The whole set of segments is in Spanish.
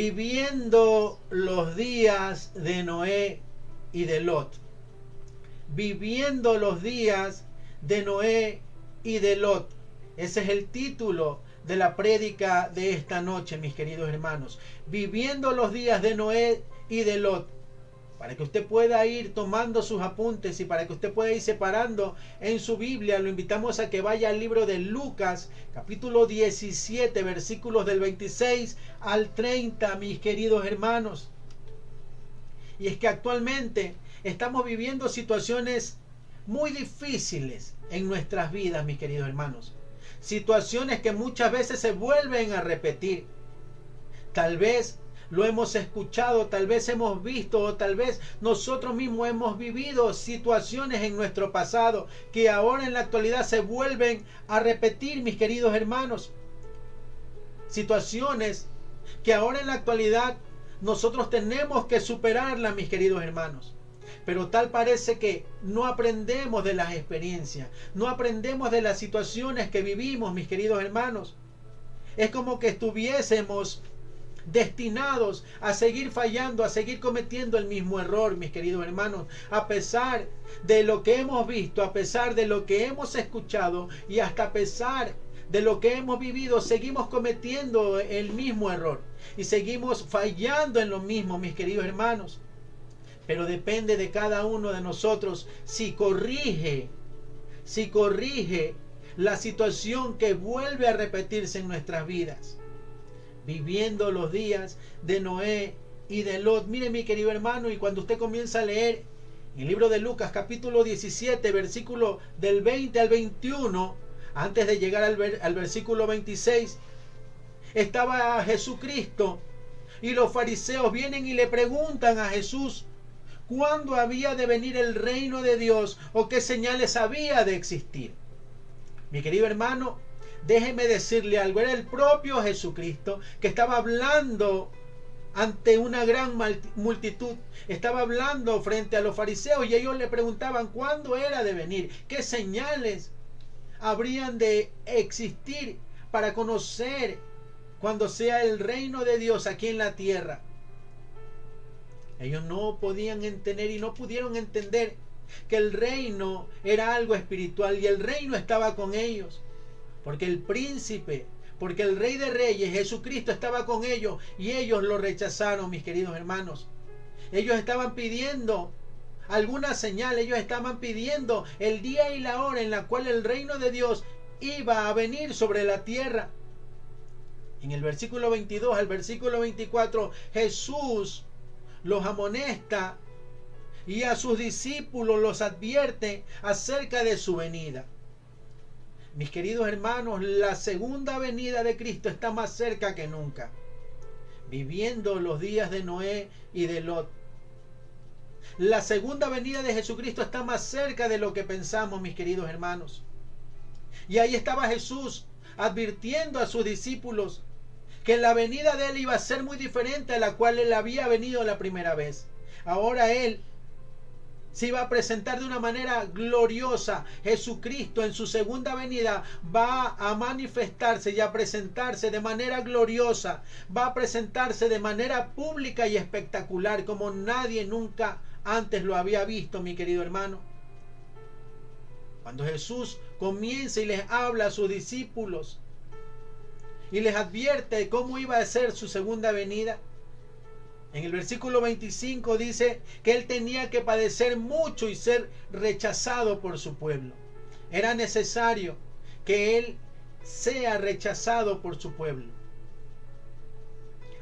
viviendo los días de Noé y de Lot. Viviendo los días de Noé y de Lot. Ese es el título de la prédica de esta noche, mis queridos hermanos. Viviendo los días de Noé y de Lot. Para que usted pueda ir tomando sus apuntes y para que usted pueda ir separando en su Biblia, lo invitamos a que vaya al libro de Lucas, capítulo 17, versículos del 26 al 30, mis queridos hermanos. Y es que actualmente estamos viviendo situaciones muy difíciles en nuestras vidas, mis queridos hermanos. Situaciones que muchas veces se vuelven a repetir. Tal vez lo hemos escuchado, tal vez hemos visto o tal vez nosotros mismos hemos vivido situaciones en nuestro pasado que ahora en la actualidad se vuelven a repetir, mis queridos hermanos. Situaciones que ahora en la actualidad nosotros tenemos que superarlas, mis queridos hermanos. Pero tal parece que no aprendemos de las experiencias, no aprendemos de las situaciones que vivimos, mis queridos hermanos. Es como que estuviésemos destinados a seguir fallando, a seguir cometiendo el mismo error, mis queridos hermanos, a pesar de lo que hemos visto, a pesar de lo que hemos escuchado y hasta a pesar de lo que hemos vivido, seguimos cometiendo el mismo error y seguimos fallando en lo mismo, mis queridos hermanos. Pero depende de cada uno de nosotros si corrige la situación que vuelve a repetirse en nuestras vidas. Viviendo los días de Noé y de Lot. Mire, mi querido hermano, y cuando usted comienza a leer el libro de Lucas, capítulo 17, versículo del 20 al 21, antes de llegar al versículo 26, estaba Jesucristo y los fariseos vienen y le preguntan a Jesús cuándo había de venir el reino de Dios o qué señales había de existir. Mi querido hermano, déjeme decirle algo, era el propio Jesucristo que estaba hablando ante una gran multitud, estaba hablando frente a los fariseos y ellos le preguntaban cuándo era de venir, qué señales habrían de existir para conocer cuando sea el reino de Dios aquí en la tierra. Ellos no podían entender y no pudieron entender que el reino era algo espiritual y el reino estaba con ellos. Porque el príncipe, porque el rey de reyes, Jesucristo, estaba con ellos y ellos lo rechazaron, mis queridos hermanos. Ellos estaban pidiendo alguna señal, ellos estaban pidiendo el día y la hora en la cual el reino de Dios iba a venir sobre la tierra. En el versículo 22 al versículo 24, Jesús los amonesta y a sus discípulos los advierte acerca de su venida. Mis queridos hermanos, la segunda venida de Cristo está más cerca que nunca. Viviendo los días de Noé y de Lot. La segunda venida de Jesucristo está más cerca de lo que pensamos, mis queridos hermanos. Y ahí estaba Jesús advirtiendo a sus discípulos que la venida de Él iba a ser muy diferente a la cual Él había venido la primera vez. Ahora Él se iba a presentar de una manera gloriosa. Jesucristo en su segunda venida va a manifestarse y a presentarse de manera gloriosa. Va a presentarse de manera pública y espectacular como nadie nunca antes lo había visto, mi querido hermano. Cuando Jesús comienza y les habla a sus discípulos y les advierte cómo iba a ser su segunda venida, en el versículo 25 dice que Él tenía que padecer mucho y ser rechazado por su pueblo. Era necesario que Él sea rechazado por su pueblo.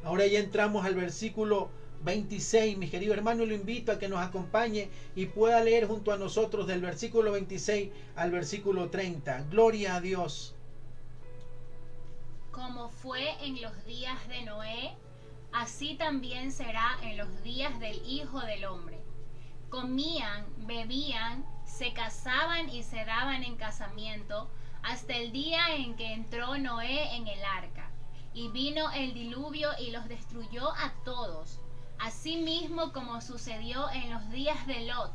Ahora ya entramos al versículo 26, mi querido hermano, y lo invito a que nos acompañe y pueda leer junto a nosotros del versículo 26 al versículo 30. Gloria a Dios. Como fue en los días de Noé, así también será en los días del Hijo del Hombre. Comían, bebían, se casaban y se daban en casamiento hasta el día en que entró Noé en el arca. Y vino el diluvio y los destruyó a todos. Asimismo como sucedió en los días de Lot.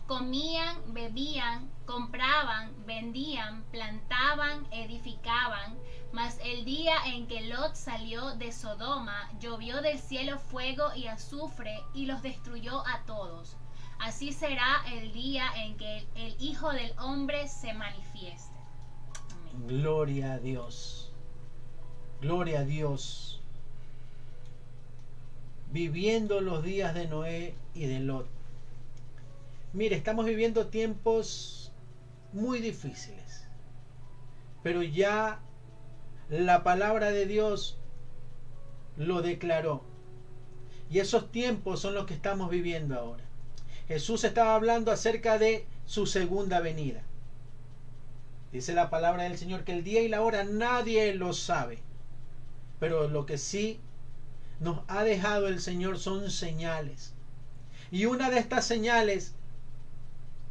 Comían, bebían, compraban, vendían, plantaban, edificaban. Mas el día en que Lot salió de Sodoma, llovió del cielo fuego y azufre y los destruyó a todos. Así será el día en que el Hijo del Hombre se manifieste. Amén. Gloria a Dios. Gloria a Dios. Viviendo los días de Noé y de Lot. Mire, estamos viviendo tiempos muy difíciles, pero ya la palabra de Dios lo declaró. Y esos tiempos son los que estamos viviendo ahora. Jesús estaba hablando acerca de su segunda venida. Dice la palabra del Señor que el día y la hora nadie lo sabe. Pero lo que sí nos ha dejado el Señor son señales. Y una de estas señales,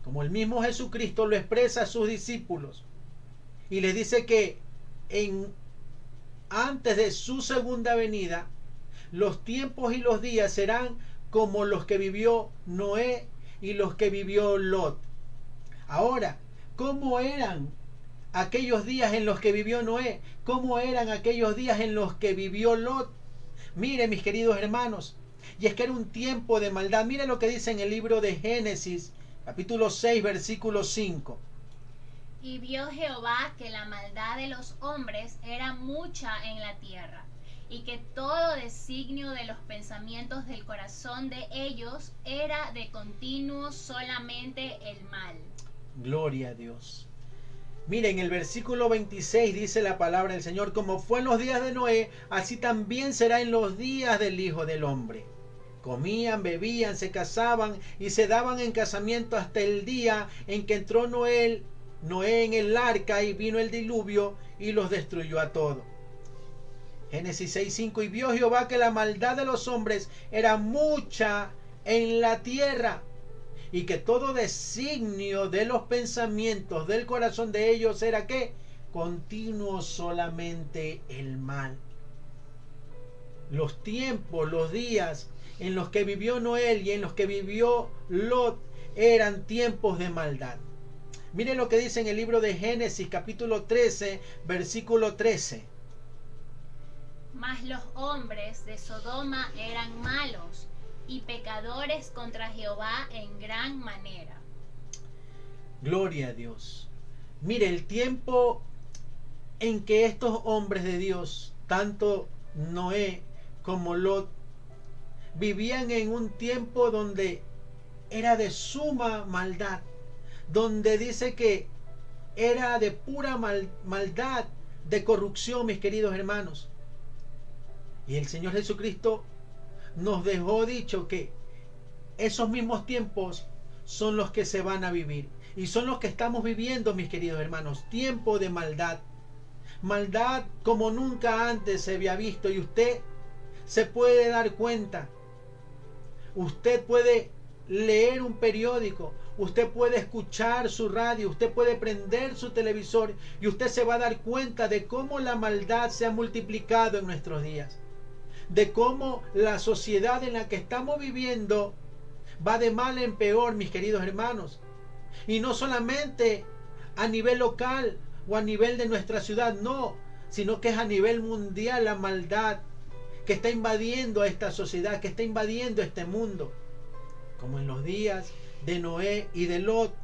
como el mismo Jesucristo lo expresa a sus discípulos, y les dice que antes de su segunda venida, los tiempos y los días serán como los que vivió Noé y los que vivió Lot. Ahora, ¿cómo eran aquellos días en los que vivió Noé? ¿Cómo eran aquellos días en los que vivió Lot? Mire, mis queridos hermanos, y es que era un tiempo de maldad. Mire lo que dice en el libro de Génesis, capítulo 6, versículo 5. Y vio Jehová que la maldad de los hombres era mucha en la tierra, y que todo designio de los pensamientos del corazón de ellos era de continuo solamente el mal. Gloria a Dios. Miren, el versículo 26 dice la palabra del Señor: como fue en los días de Noé, así también será en los días del Hijo del Hombre. Comían, bebían, se casaban y se daban en casamiento hasta el día en que entró Noé en el arca y vino el diluvio y los destruyó a todos. Génesis 6:5. Y vio Jehová que la maldad de los hombres era mucha en la tierra, y que todo designio de los pensamientos del corazón de ellos era ¿qué? Continuo solamente el mal. Los tiempos, los días en los que vivió Noé y en los que vivió Lot eran tiempos de maldad. Mire lo que dice en el libro de Génesis capítulo 13, versículo 13. Mas los hombres de Sodoma eran malos y pecadores contra Jehová en gran manera. Gloria a Dios. Mire, el tiempo en que estos hombres de Dios, tanto Noé como Lot, vivían en un tiempo donde era de suma maldad, donde dice que era de pura maldad, de corrupción, mis queridos hermanos. Y el Señor Jesucristo nos dejó dicho que esos mismos tiempos son los que se van a vivir. Y son los que estamos viviendo, mis queridos hermanos. Tiempo de maldad. Maldad como nunca antes se había visto. Y usted se puede dar cuenta. Usted puede leer un periódico. Usted puede escuchar su radio. Usted puede prender su televisor. Y usted se va a dar cuenta de cómo la maldad se ha multiplicado en nuestros días. De cómo la sociedad en la que estamos viviendo va de mal en peor, mis queridos hermanos. Y no solamente a nivel local o a nivel de nuestra ciudad, no, sino que es a nivel mundial la maldad que está invadiendo a esta sociedad, que está invadiendo este mundo, como en los días de Noé y de Lot.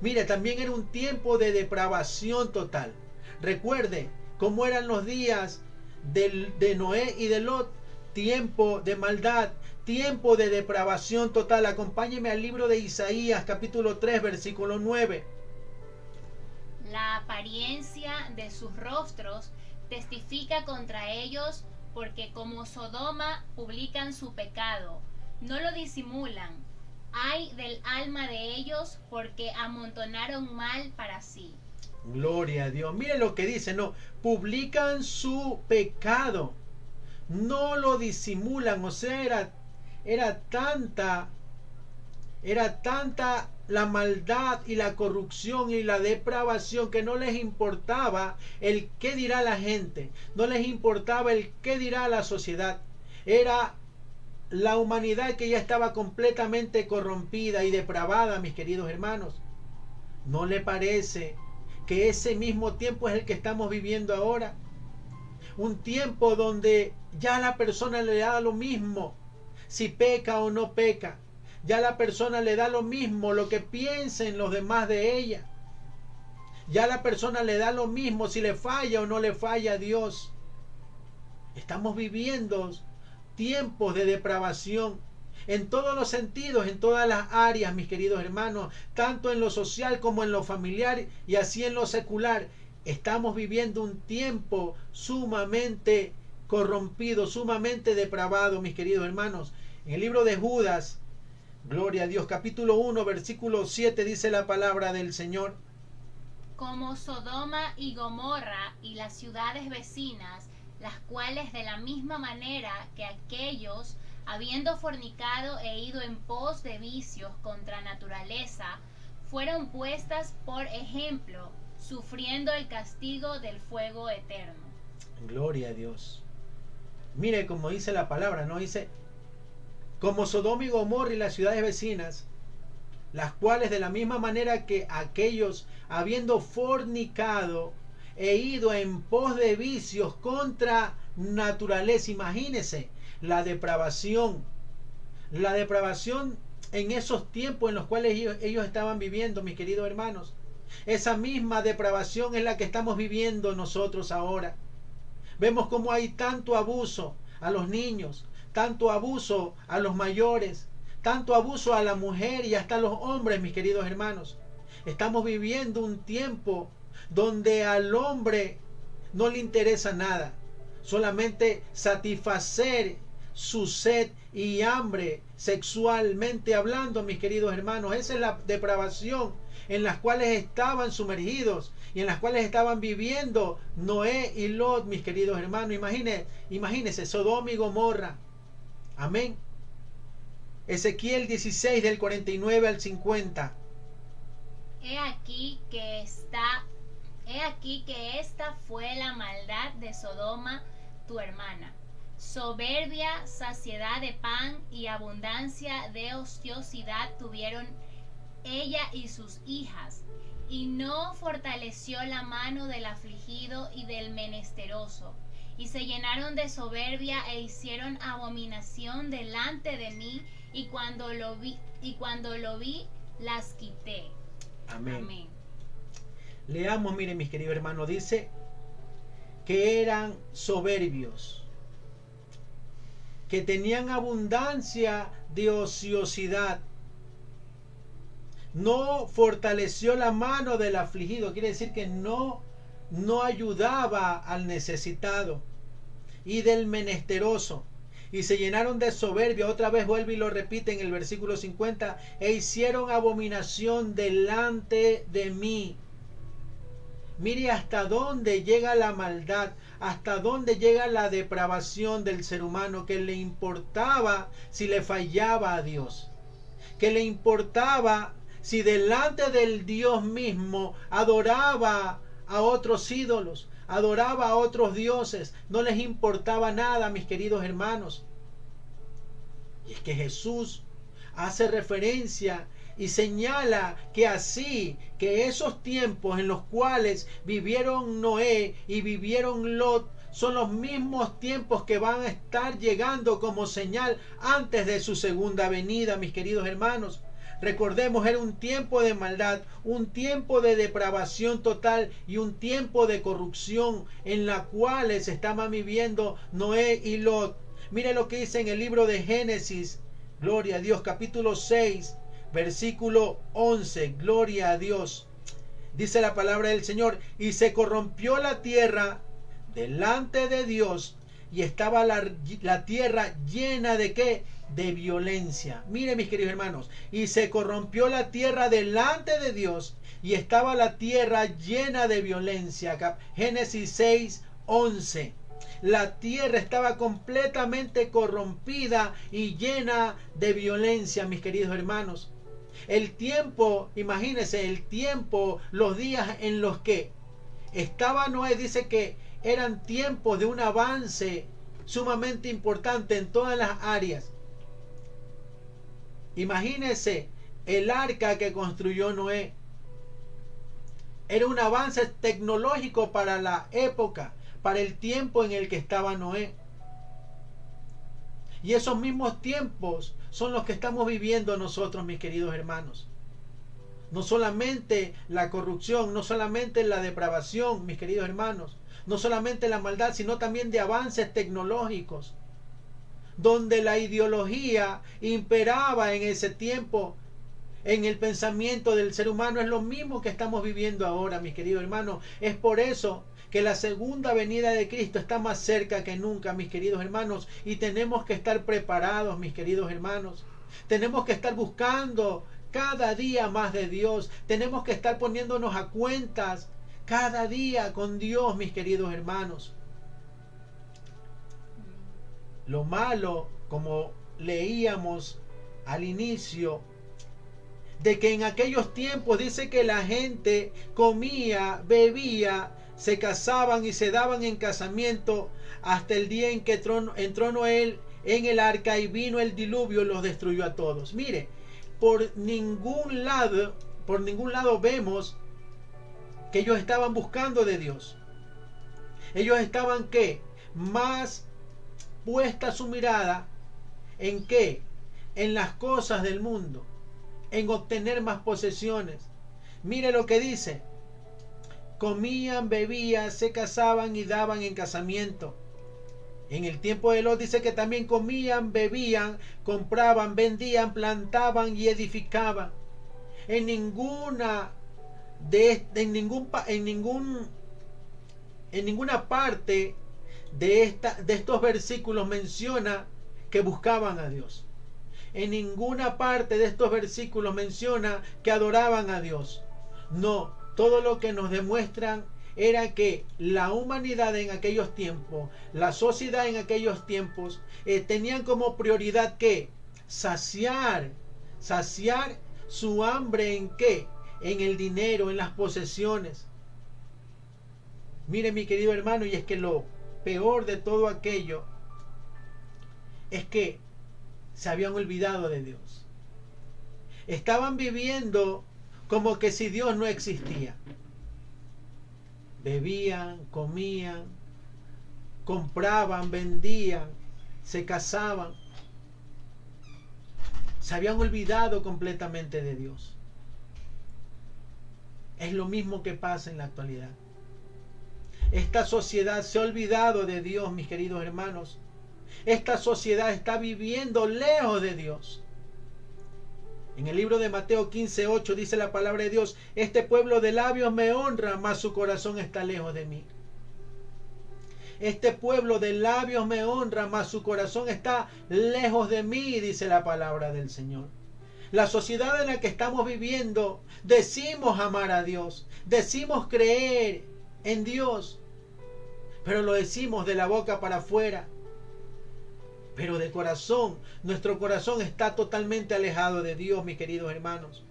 Mire, también era un tiempo de depravación total. Recuerde cómo eran los días de Noé y de Lot. Tiempo de maldad, tiempo de depravación total. Acompáñeme al libro de Isaías capítulo 3 versículo 9. La apariencia de sus rostros testifica contra ellos, porque como Sodoma publican su pecado, no lo disimulan. Ay del alma de ellos, porque amontonaron mal para sí. Gloria a Dios. Mire lo que dice, no, publican su pecado, no lo disimulan. O sea, era tanta la maldad y la corrupción y la depravación que no les importaba el qué dirá la gente, no les importaba el qué dirá la sociedad. Era la humanidad que ya estaba completamente corrompida y depravada, mis queridos hermanos. ¿No le parece que ese mismo tiempo es el que estamos viviendo ahora? Un tiempo donde ya a la persona le da lo mismo si peca o no peca. Ya a la persona le da lo mismo lo que piensen los demás de ella. Ya a la persona le da lo mismo si le falla o no le falla a Dios. Estamos viviendo tiempos de depravación en todos los sentidos, en todas las áreas, mis queridos hermanos, tanto en lo social como en lo familiar y así en lo secular. Estamos viviendo un tiempo sumamente corrompido, sumamente depravado, mis queridos hermanos. En el libro de Judas, gloria a Dios, capítulo 1, versículo 7, dice la palabra del Señor: como Sodoma y Gomorra y las ciudades vecinas, las cuales de la misma manera que aquellos, habiendo fornicado e ido en pos de vicios contra naturaleza, fueron puestas por ejemplo, sufriendo el castigo del fuego eterno. Gloria a Dios. Mire como dice la palabra, ¿no? Dice, como Sodoma y Gomorra y las ciudades vecinas, las cuales de la misma manera que aquellos, habiendo fornicado e ido en pos de vicios contra naturaleza. Imagínense la depravación en esos tiempos en los cuales ellos estaban viviendo, mis queridos hermanos. Esa misma depravación es la que estamos viviendo nosotros ahora. Vemos cómo hay tanto abuso a los niños, tanto abuso a los mayores, tanto abuso a la mujer y hasta a los hombres, mis queridos hermanos. Estamos viviendo un tiempo donde al hombre no le interesa nada, solamente satisfacer su sed y hambre sexualmente hablando, mis queridos hermanos. Esa es la depravación en las cuales estaban sumergidos y en las cuales estaban viviendo Noé y Lot, mis queridos hermanos. Imagínense Sodoma y Gomorra. Amén. Ezequiel 16 del 49 al 50. He aquí que esta fue la maldad de Sodoma, tu hermana. Soberbia, saciedad de pan y abundancia de ociosidad tuvieron ella y sus hijas, y no fortaleció la mano del afligido y del menesteroso, y se llenaron de soberbia e hicieron abominación delante de mí, y cuando lo vi, las quité. Amén. Amén. Leamos, miren, mis queridos hermanos, dice que eran soberbios, que tenían abundancia de ociosidad. No fortaleció la mano del afligido, quiere decir que no ayudaba al necesitado y del menesteroso. Y se llenaron de soberbia. Otra vez vuelve y lo repite en el versículo 50. E hicieron abominación delante de mí. Mire hasta dónde llega la maldad, hasta dónde llega la depravación del ser humano, que le importaba si le fallaba a Dios, que le importaba si delante del Dios mismo adoraba a otros ídolos, adoraba a otros dioses. No les importaba nada, mis queridos hermanos. Y es que Jesús hace referencia y señala que así, que esos tiempos en los cuales vivieron Noé y vivieron Lot son los mismos tiempos que van a estar llegando como señal antes de su segunda venida, mis queridos hermanos. Recordemos, era un tiempo de maldad, un tiempo de depravación total y un tiempo de corrupción en la cual se estaban viviendo Noé y Lot. Mire lo que dice en el libro de Génesis, gloria a Dios, capítulo 6, versículo 11, gloria a Dios. Dice la palabra del Señor: y se corrompió la tierra delante de Dios, y estaba la tierra llena de ¿qué? De violencia. Mire, mis queridos hermanos, y se corrompió la tierra delante de Dios, y estaba la tierra llena de violencia. Génesis 6, 11. La tierra estaba completamente corrompida y llena de violencia, mis queridos hermanos. El tiempo, imagínense, el tiempo, los días en los que estaba Noé, dice que eran tiempos de un avance sumamente importante en todas las áreas. Imagínense, el arca que construyó Noé era un avance tecnológico para la época, para el tiempo en el que estaba Noé. Y esos mismos tiempos son los que estamos viviendo nosotros, mis queridos hermanos. No solamente la corrupción, no solamente la depravación, mis queridos hermanos, no solamente la maldad, sino también de avances tecnológicos, donde la ideología imperaba en ese tiempo en el pensamiento del ser humano. Es lo mismo que estamos viviendo ahora, mis queridos hermanos. Es por eso que la segunda venida de Cristo está más cerca que nunca, mis queridos hermanos, y tenemos que estar preparados, mis queridos hermanos. Tenemos que estar buscando cada día más de Dios. Tenemos que estar poniéndonos a cuentas cada día con Dios, mis queridos hermanos. Lo malo, como leíamos al inicio, de que en aquellos tiempos dice que la gente comía, bebía, se casaban y se daban en casamiento hasta el día en que entró Noé en el arca y vino el diluvio y los destruyó a todos. Mire, por ningún lado vemos que ellos estaban buscando de Dios. Ellos estaban ¿qué? Más puesta su mirada en ¿qué? En las cosas del mundo, en obtener más posesiones. Mire lo que dice: comían, bebían, se casaban y daban en casamiento. En el tiempo de Lot dice que también comían, bebían, compraban, vendían, plantaban y edificaban. En ninguna parte de estos versículos menciona que buscaban a Dios. En ninguna parte de estos versículos menciona que adoraban a Dios. No, todo lo que nos demuestran era que la humanidad en aquellos tiempos, la sociedad en aquellos tiempos, tenían como prioridad ¿qué? Saciar su hambre ¿en qué? En el dinero, en las posesiones. Mire, mi querido hermano, y es que lo peor de todo aquello es que se habían olvidado de Dios. Estaban viviendo como que si Dios no existía. Bebían, comían, compraban, vendían, se casaban. Se habían olvidado completamente de Dios. Es lo mismo que pasa en la actualidad. Esta sociedad se ha olvidado de Dios, mis queridos hermanos. Esta sociedad está viviendo lejos de Dios. En el libro de Mateo 15:8 dice la palabra de Dios: este pueblo de labios me honra, mas su corazón está lejos de mí. Este pueblo de labios me honra, mas su corazón está lejos de mí, dice la palabra del Señor. La sociedad en la que estamos viviendo, decimos amar a Dios, decimos creer en Dios, pero lo decimos de la boca para afuera. Pero de corazón, nuestro corazón está totalmente alejado de Dios, mis queridos hermanos.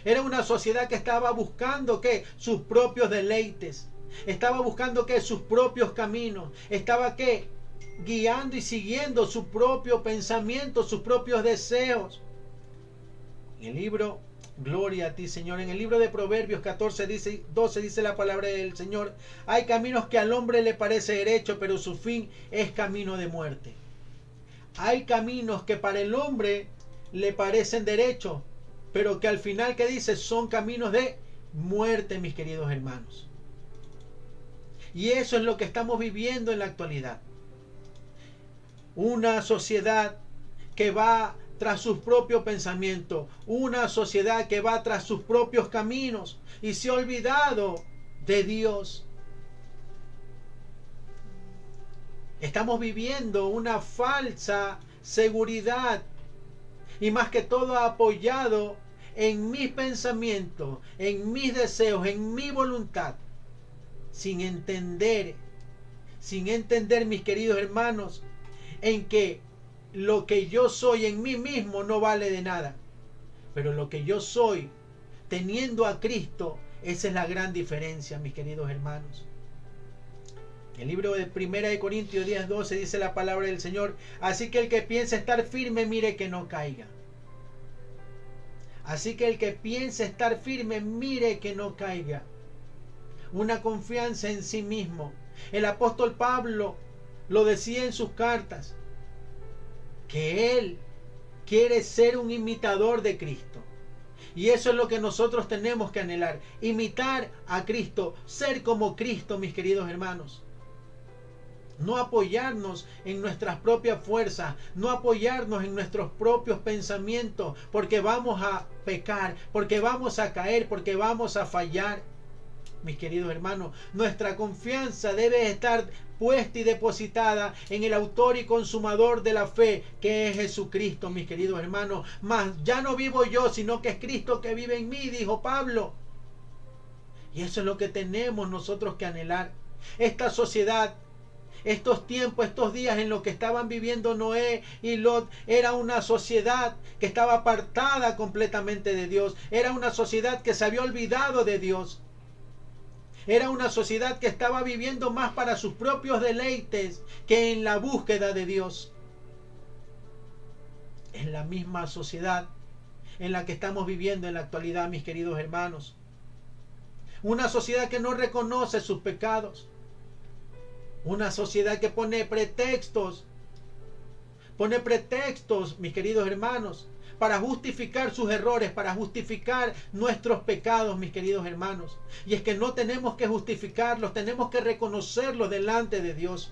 Era una sociedad que estaba buscando ¿qué? Sus propios deleites. Estaba buscando ¿qué? Sus propios caminos. Estaba ¿qué? Guiando y siguiendo su propio pensamiento, sus propios deseos. En el libro, gloria a ti, Señor, en el libro de Proverbios 14:12 dice la palabra del Señor: hay caminos que al hombre le parece derecho, pero su fin es camino de muerte. Hay caminos que para el hombre le parecen derechos, pero que al final, ¿qué dice? Son caminos de muerte, mis queridos hermanos. Y eso es lo que estamos viviendo en la actualidad. Una sociedad que va tras sus propios pensamientos, una sociedad que va tras sus propios caminos y se ha olvidado de Dios. Estamos viviendo una falsa seguridad y más que todo apoyado en mis pensamientos, en mis deseos, en mi voluntad, sin entender, mis queridos hermanos, en que lo que yo soy en mí mismo no vale de nada, pero lo que yo soy teniendo a Cristo, esa es la gran diferencia, mis queridos hermanos. El libro de 1 Corintios 10:12 dice la palabra del Señor: así que el que piensa estar firme, mire que no caiga. Así que el que piense estar firme, mire que no caiga. Una confianza en sí mismo. El apóstol Pablo lo decía en sus cartas, que él quiere ser un imitador de Cristo. Y eso es lo que nosotros tenemos que anhelar. Imitar a Cristo, ser como Cristo, mis queridos hermanos. No apoyarnos en nuestras propias fuerzas, no apoyarnos en nuestros propios pensamientos, porque vamos a pecar, porque vamos a caer, porque vamos a fallar. Mis queridos hermanos, nuestra confianza debe estar puesta y depositada en el autor y consumador de la fe, que es Jesucristo, mis queridos hermanos. Mas ya no vivo yo, sino que es Cristo que vive en mí, dijo Pablo. Y eso es lo que tenemos nosotros que anhelar. Esta sociedad, estos tiempos, estos días en los que estaban viviendo Noé y Lot, era una sociedad que estaba apartada completamente de Dios. Era una sociedad que se había olvidado de Dios. Era una sociedad que estaba viviendo más para sus propios deleites que en la búsqueda de Dios. Es la misma sociedad en la que estamos viviendo en la actualidad, mis queridos hermanos. Una sociedad que no reconoce sus pecados. Una sociedad que pone pretextos, mis queridos hermanos, para justificar sus errores, para justificar nuestros pecados, mis queridos hermanos. Y es que no tenemos que justificarlos, tenemos que reconocerlos delante de Dios.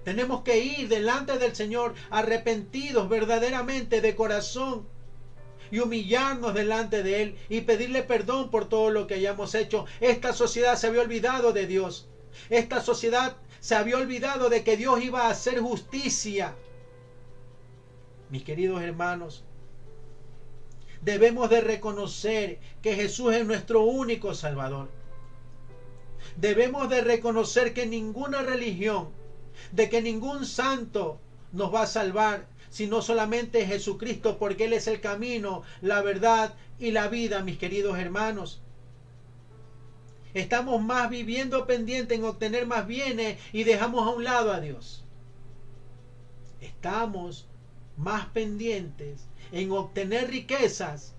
Tenemos que ir delante del Señor arrepentidos verdaderamente de corazón y humillarnos delante de Él y pedirle perdón por todo lo que hayamos hecho. Esta sociedad se había olvidado de Dios. Esta sociedad se había olvidado de que Dios iba a hacer justicia. Mis queridos hermanos, debemos de reconocer que Jesús es nuestro único Salvador. Debemos de reconocer que ninguna religión, de que ningún santo nos va a salvar, sino solamente Jesucristo, porque Él es el camino, la verdad y la vida, mis queridos hermanos. Estamos más viviendo pendiente en obtener más bienes y dejamos a un lado a Dios. Estamos más pendientes en obtener riquezas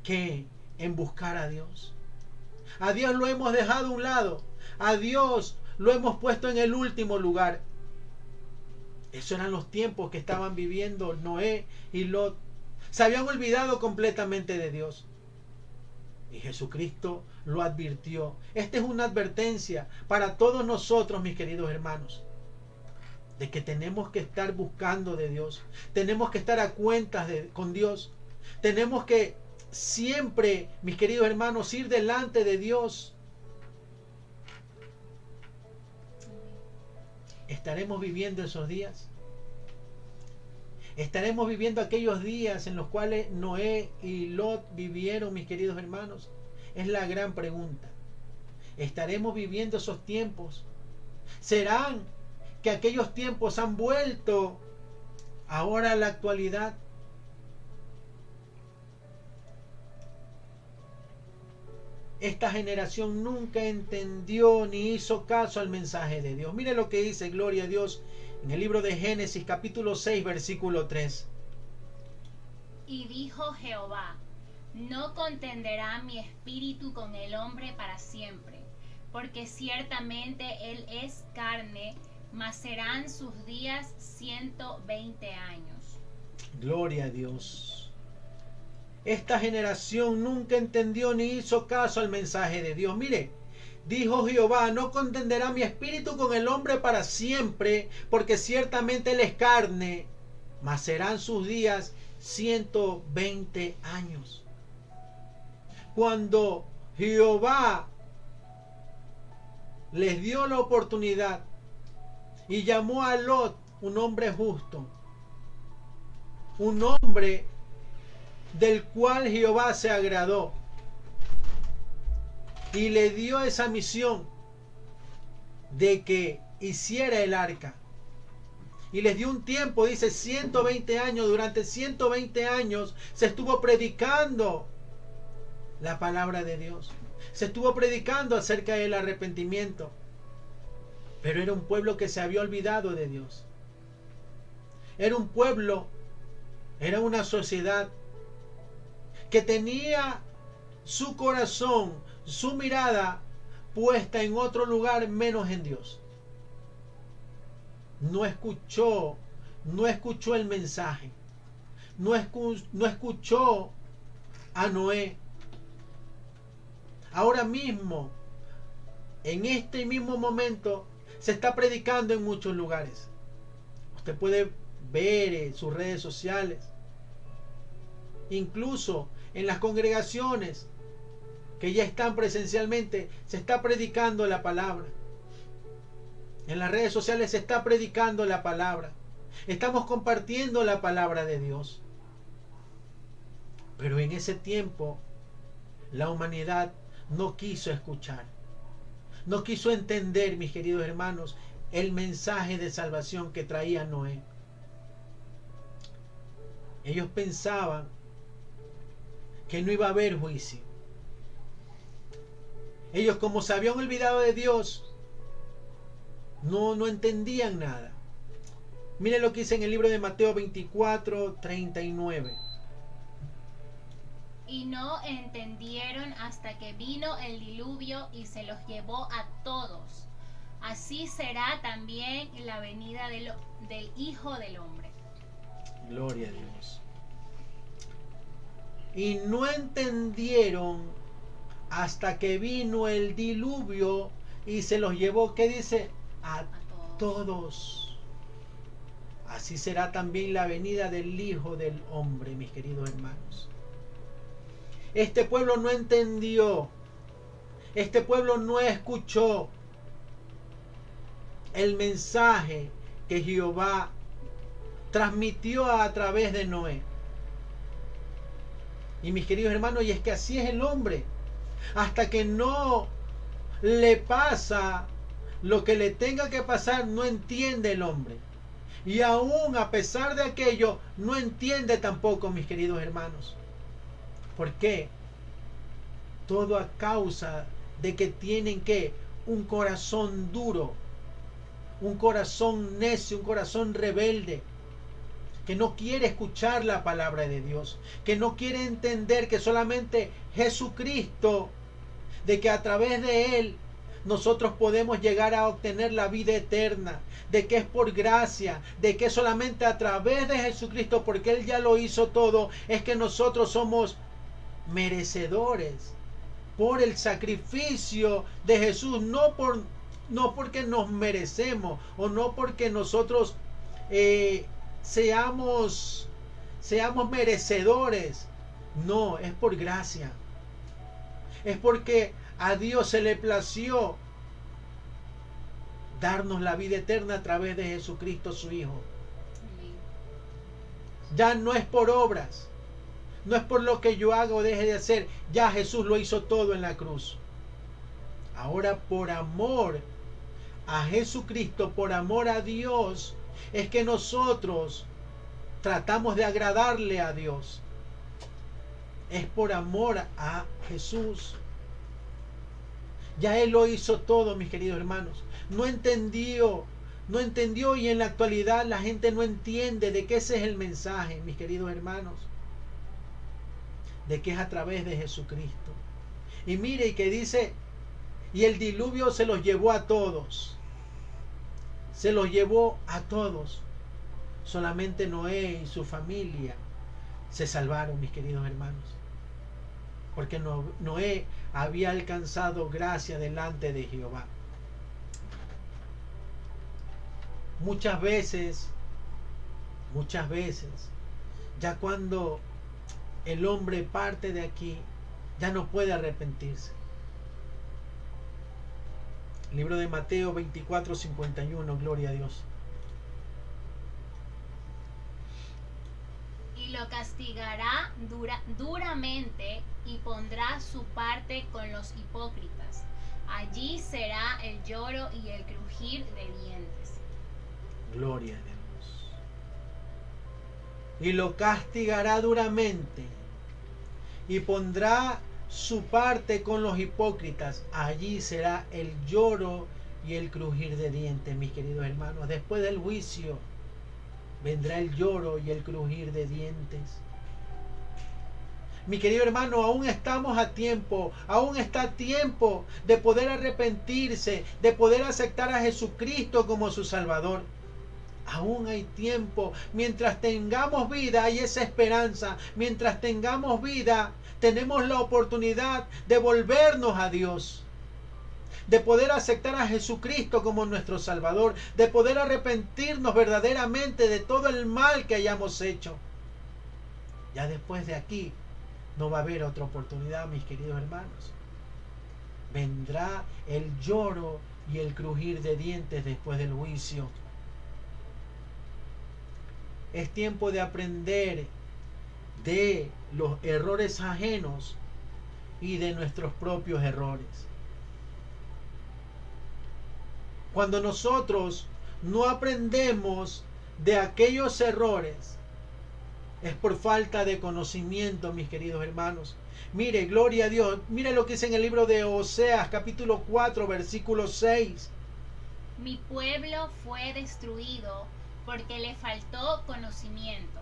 que en buscar a Dios. A Dios lo hemos dejado a un lado. A Dios lo hemos puesto en el último lugar. Esos eran los tiempos que estaban viviendo Noé y Lot. Se habían olvidado completamente de Dios. Y Jesucristo lo advirtió. Esta es una advertencia para todos nosotros, mis queridos hermanos, de que tenemos que estar buscando de Dios. Tenemos que estar a cuentas con Dios. Tenemos que siempre, mis queridos hermanos, ir delante de Dios. ¿Estaremos viviendo esos días? ¿Estaremos viviendo aquellos días en los cuales Noé y Lot vivieron, mis queridos hermanos? Es la gran pregunta. ¿Estaremos viviendo esos tiempos? ¿Serán que aquellos tiempos han vuelto ahora a la actualidad? Esta generación nunca entendió ni hizo caso al mensaje de Dios. Mire lo que dice, gloria a Dios, en el libro de Génesis capítulo 6 versículo 3. Y dijo Jehová: no contenderá mi espíritu con el hombre para siempre, porque ciertamente él es carne, mas serán sus días 120 años. Gloria a Dios. Esta generación nunca entendió ni hizo caso al mensaje de Dios. Mire, dijo Jehová: no contenderá mi espíritu con el hombre para siempre, porque ciertamente él es carne, mas serán sus días 120 años. Cuando Jehová les dio la oportunidad y llamó a Lot un hombre justo, un hombre del cual Jehová se agradó, y le dio esa misión de que hiciera el arca, y les dio un tiempo, dice 120 años. Durante 120 años se estuvo predicando la palabra de Dios, se estuvo predicando acerca del arrepentimiento, pero era un pueblo que se había olvidado de Dios. Era un pueblo, era una sociedad que tenía su corazón, su mirada puesta en otro lugar menos en Dios. No escuchó el mensaje, no escuchó a Noé. Ahora mismo, en este mismo momento, se está predicando en muchos lugares. Usted puede ver en sus redes sociales, incluso en las congregaciones que ya están presencialmente, se está predicando la palabra. En las redes sociales se está predicando la palabra. Estamos compartiendo la palabra de Dios. Pero en ese tiempo, la humanidad no quiso escuchar. No quiso entender, mis queridos hermanos, el mensaje de salvación que traía Noé. Ellos pensaban que no iba a haber juicio. Ellos, como se habían olvidado de Dios, no entendían nada. Miren lo que dice en el libro de Mateo 24:39. Y no entendieron hasta que vino el diluvio y se los llevó a todos. Así será también la venida del Hijo del Hombre. Gloria a Dios. Y no entendieron hasta que vino el diluvio y se los llevó, ¿qué dice? A todos. Así será también la venida del Hijo del Hombre, mis queridos hermanos. Este pueblo no entendió, este pueblo no escuchó el mensaje que Jehová transmitió a través de Noé. Y mis queridos hermanos, y es que así es el hombre. Hasta que no le pasa lo que le tenga que pasar, no entiende el hombre. Y aún a pesar de aquello, no entiende tampoco, mis queridos hermanos. ¿Por qué? Todo a causa de que tienen un corazón duro, un corazón necio, un corazón rebelde, que no quiere escuchar la palabra de Dios, que no quiere entender que solamente Jesucristo, de que a través de Él nosotros podemos llegar a obtener la vida eterna, de que es por gracia, de que solamente a través de Jesucristo, porque Él ya lo hizo todo, es que nosotros somos merecedores por el sacrificio de Jesús, no porque nos merecemos o no porque nosotros seamos merecedores. No, es por gracia. Es porque a Dios se le plació darnos la vida eterna a través de Jesucristo su Hijo. Ya no es por obras, no es por lo que yo haga o deje de hacer. Ya Jesús lo hizo todo en la cruz. Ahora, por amor a Jesucristo, por amor a Dios, es que nosotros tratamos de agradarle a Dios. Es por amor a Jesús. Ya Él lo hizo todo, mis queridos hermanos. No entendió y en la actualidad la gente no entiende de que ese es el mensaje, mis queridos hermanos. De que es a través de Jesucristo. Y mire, y que dice, y el diluvio se los llevó a todos. Se los llevó a todos. Solamente Noé y su familia se salvaron, mis queridos hermanos. Porque Noé había alcanzado gracia delante de Jehová. Muchas veces, ya cuando el hombre parte de aquí, ya no puede arrepentirse. Libro de Mateo 24:51, gloria a Dios. Y lo castigará duramente y pondrá su parte con los hipócritas. Allí será el lloro y el crujir de dientes. Gloria a Dios. Y lo castigará duramente y pondrá su parte con los hipócritas. Allí será el lloro y el crujir de dientes, mis queridos hermanos. Después del juicio vendrá el lloro y el crujir de dientes. Mi querido hermano, aún estamos a tiempo, aún está a tiempo de poder arrepentirse, de poder aceptar a Jesucristo como su Salvador. Aún hay tiempo. Mientras tengamos vida hay esa esperanza. Mientras tengamos vida tenemos la oportunidad de volvernos a Dios, de poder aceptar a Jesucristo como nuestro Salvador, de poder arrepentirnos verdaderamente de todo el mal que hayamos hecho. Ya después de aquí no va a haber otra oportunidad, mis queridos hermanos. Vendrá el lloro y el crujir de dientes después del juicio. Es tiempo de aprender de los errores ajenos y de nuestros propios errores. Cuando nosotros no aprendemos de aquellos errores, es por falta de conocimiento, mis queridos hermanos. Mire, gloria a Dios. Mire lo que dice en el libro de Oseas, capítulo 4, versículo 6. Mi pueblo fue destruido porque le faltó conocimiento.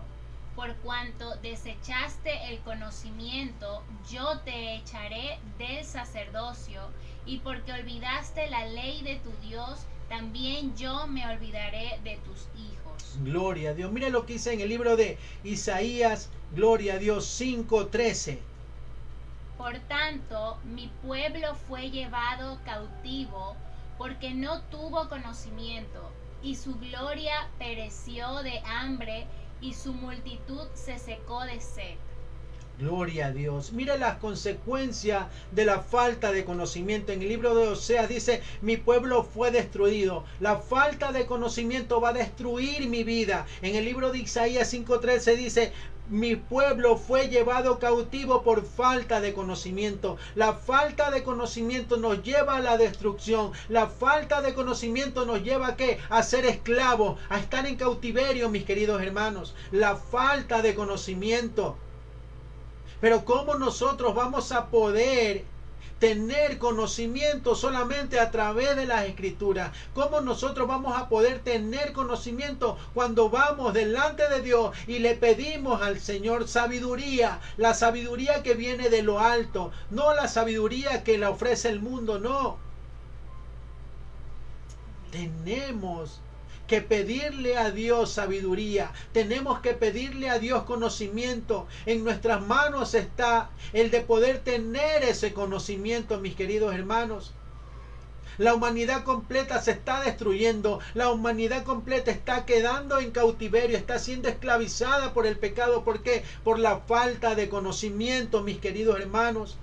Por cuanto desechaste el conocimiento, yo te echaré del sacerdocio, y porque olvidaste la ley de tu Dios, también yo me olvidaré de tus hijos. Gloria a Dios. Mira lo que dice en el libro de Isaías, gloria a Dios, 5:13. Por tanto, mi pueblo fue llevado cautivo porque no tuvo conocimiento, y su gloria pereció de hambre, y su multitud se secó de sed. Gloria a Dios. Mira las consecuencias de la falta de conocimiento. En el libro de Oseas dice, mi pueblo fue destruido. La falta de conocimiento va a destruir mi vida. En el libro de Isaías 5:13 dice, mi pueblo fue llevado cautivo por falta de conocimiento. La falta de conocimiento nos lleva a la destrucción. La falta de conocimiento nos lleva ¿a qué? A ser esclavos, a estar en cautiverio, mis queridos hermanos. La falta de conocimiento. Pero ¿cómo nosotros vamos a poder tener conocimiento solamente a través de las Escrituras? ¿Cómo nosotros vamos a poder tener conocimiento cuando vamos delante de Dios y le pedimos al Señor sabiduría? La sabiduría que viene de lo alto, no la sabiduría que le ofrece el mundo, no. Tenemos que pedirle a Dios sabiduría, tenemos que pedirle a Dios conocimiento. En nuestras manos está el de poder tener ese conocimiento, mis queridos hermanos. La humanidad completa se está destruyendo, la humanidad completa está quedando en cautiverio, está siendo esclavizada por el pecado. ¿Por qué? Por la falta de conocimiento, mis queridos hermanos.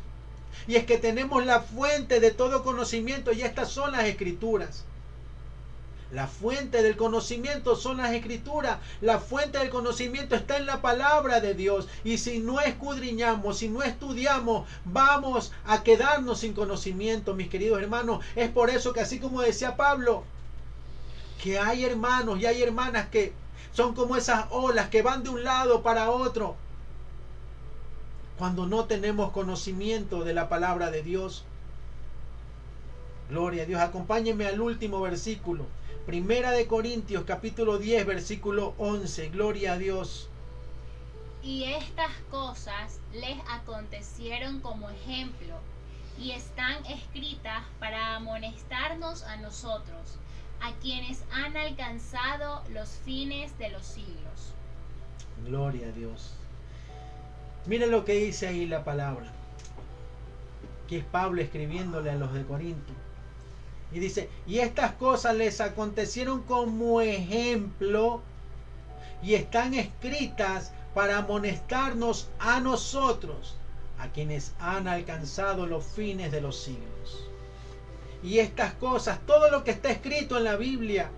Y es que tenemos la fuente de todo conocimiento, y estas son las Escrituras. La fuente del conocimiento son las Escrituras. La fuente del conocimiento está en la palabra de Dios. Y si no escudriñamos, si no estudiamos, vamos a quedarnos sin conocimiento, mis queridos hermanos. Es por eso que, así como decía Pablo, que hay hermanos y hay hermanas que son como esas olas que van de un lado para otro. Cuando no tenemos conocimiento de la palabra de Dios. Gloria a Dios. Acompáñenme al último versículo. Primera de Corintios, capítulo 10, versículo 11. Gloria a Dios. Y estas cosas les acontecieron como ejemplo, y están escritas para amonestarnos a nosotros, a quienes han alcanzado los fines de los siglos. Gloria a Dios. Miren lo que dice ahí la palabra, que es Pablo escribiéndole a los de Corinto. Y dice, y estas cosas les acontecieron como ejemplo, y están escritas para amonestarnos a nosotros, a quienes han alcanzado los fines de los siglos. Y estas cosas, todo lo que está escrito en la Biblia,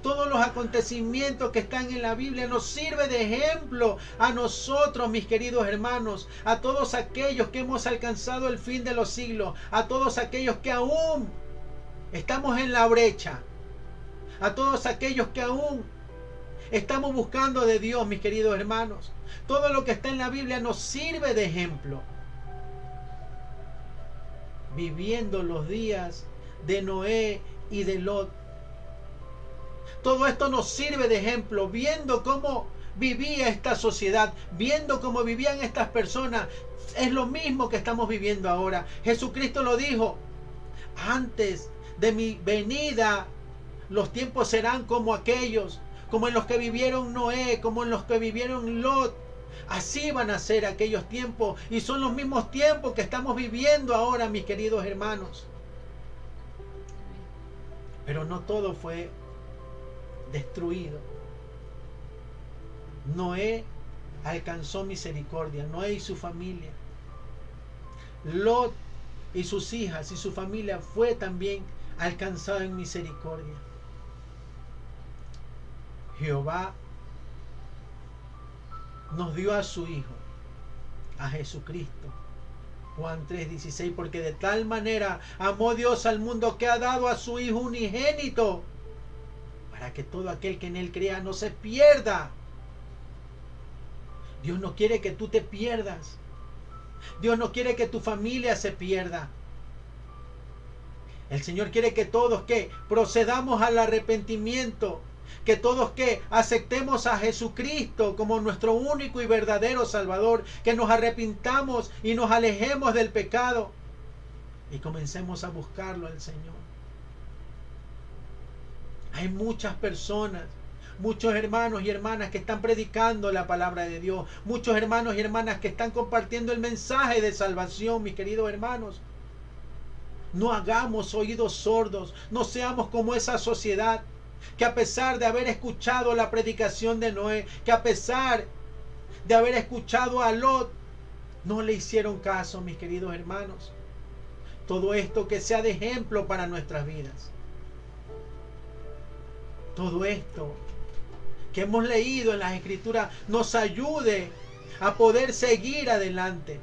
todos los acontecimientos que están en la Biblia nos sirve de ejemplo a nosotros, mis queridos hermanos, a todos aquellos que hemos alcanzado el fin de los siglos, a todos aquellos que aún estamos en la brecha, a todos aquellos que aún estamos buscando de Dios, mis queridos hermanos. Todo lo que está en la Biblia nos sirve de ejemplo. Viviendo los días de Noé y de Lot. Todo esto nos sirve de ejemplo, viendo cómo vivía esta sociedad, viendo cómo vivían estas personas, es lo mismo que estamos viviendo ahora. Jesucristo lo dijo: antes de mi venida, los tiempos serán como aquellos, como en los que vivieron Noé, como en los que vivieron Lot. Así van a ser aquellos tiempos, y son los mismos tiempos que estamos viviendo ahora, mis queridos hermanos. Pero no todo fue destruido. Noé alcanzó misericordia, Noé y su familia. Lot y sus hijas y su familia fue también alcanzado en misericordia. Jehová nos dio a su Hijo, a Jesucristo. Juan 3:16, porque de tal manera amó Dios al mundo que ha dado a su Hijo unigénito, para que todo aquel que en Él crea no se pierda. Dios no quiere que tú te pierdas. Dios no quiere que tu familia se pierda. El Señor quiere que todos procedamos al arrepentimiento, que todos aceptemos a Jesucristo como nuestro único y verdadero Salvador, que nos arrepintamos y nos alejemos del pecado y comencemos a buscarlo al Señor. Hay muchas personas, muchos hermanos y hermanas que están predicando la palabra de Dios, muchos hermanos y hermanas que están compartiendo el mensaje de salvación, mis queridos hermanos. No hagamos oídos sordos, no seamos como esa sociedad que, a pesar de haber escuchado la predicación de Noé, que a pesar de haber escuchado a Lot, no le hicieron caso, mis queridos hermanos. Todo esto que sea de ejemplo para nuestras vidas. Todo esto que hemos leído en las Escrituras nos ayude a poder seguir adelante,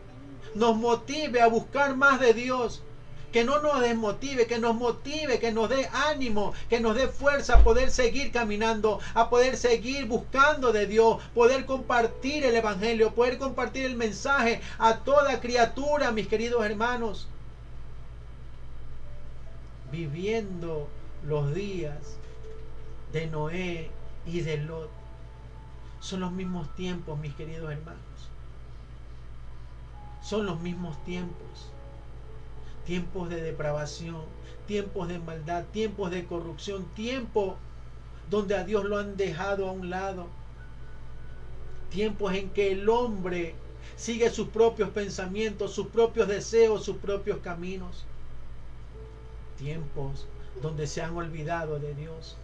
nos motive a buscar más de Dios. Que no nos desmotive, que nos motive, que nos dé ánimo, que nos dé fuerza a poder seguir caminando, a poder seguir buscando de Dios, poder compartir el Evangelio, poder compartir el mensaje a toda criatura, mis queridos hermanos. Viviendo los días de Noé y de Lot. Son los mismos tiempos, mis queridos hermanos. Son los mismos tiempos. Tiempos de depravación, tiempos de maldad, tiempos de corrupción, tiempos donde a Dios lo han dejado a un lado. Tiempos en que el hombre sigue sus propios pensamientos, sus propios deseos, sus propios caminos. Tiempos donde se han olvidado de Dios.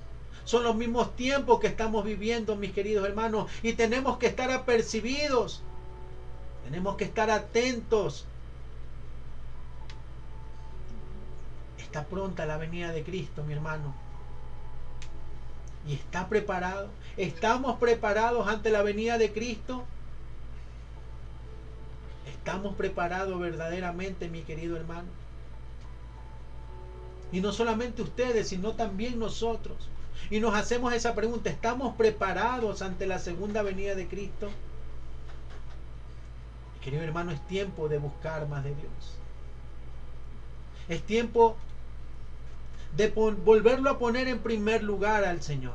Son los mismos tiempos que estamos viviendo, mis queridos hermanos, y tenemos que estar apercibidos. Tenemos que estar atentos. Está pronta la venida de Cristo, mi hermano. Y está preparado. ¿Estamos preparados ante la venida de Cristo? ¿Estamos preparados verdaderamente, mi querido hermano? Y no solamente ustedes, sino también nosotros. Y nos hacemos esa pregunta: ¿estamos preparados ante la segunda venida de Cristo? Mi querido hermano, es tiempo de buscar más de Dios. Es tiempo de volverlo a poner en primer lugar al Señor.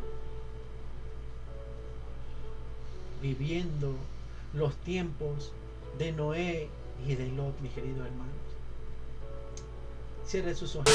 Viviendo los tiempos de Noé y de Lot, mis queridos hermanos. Cierre sus ojos.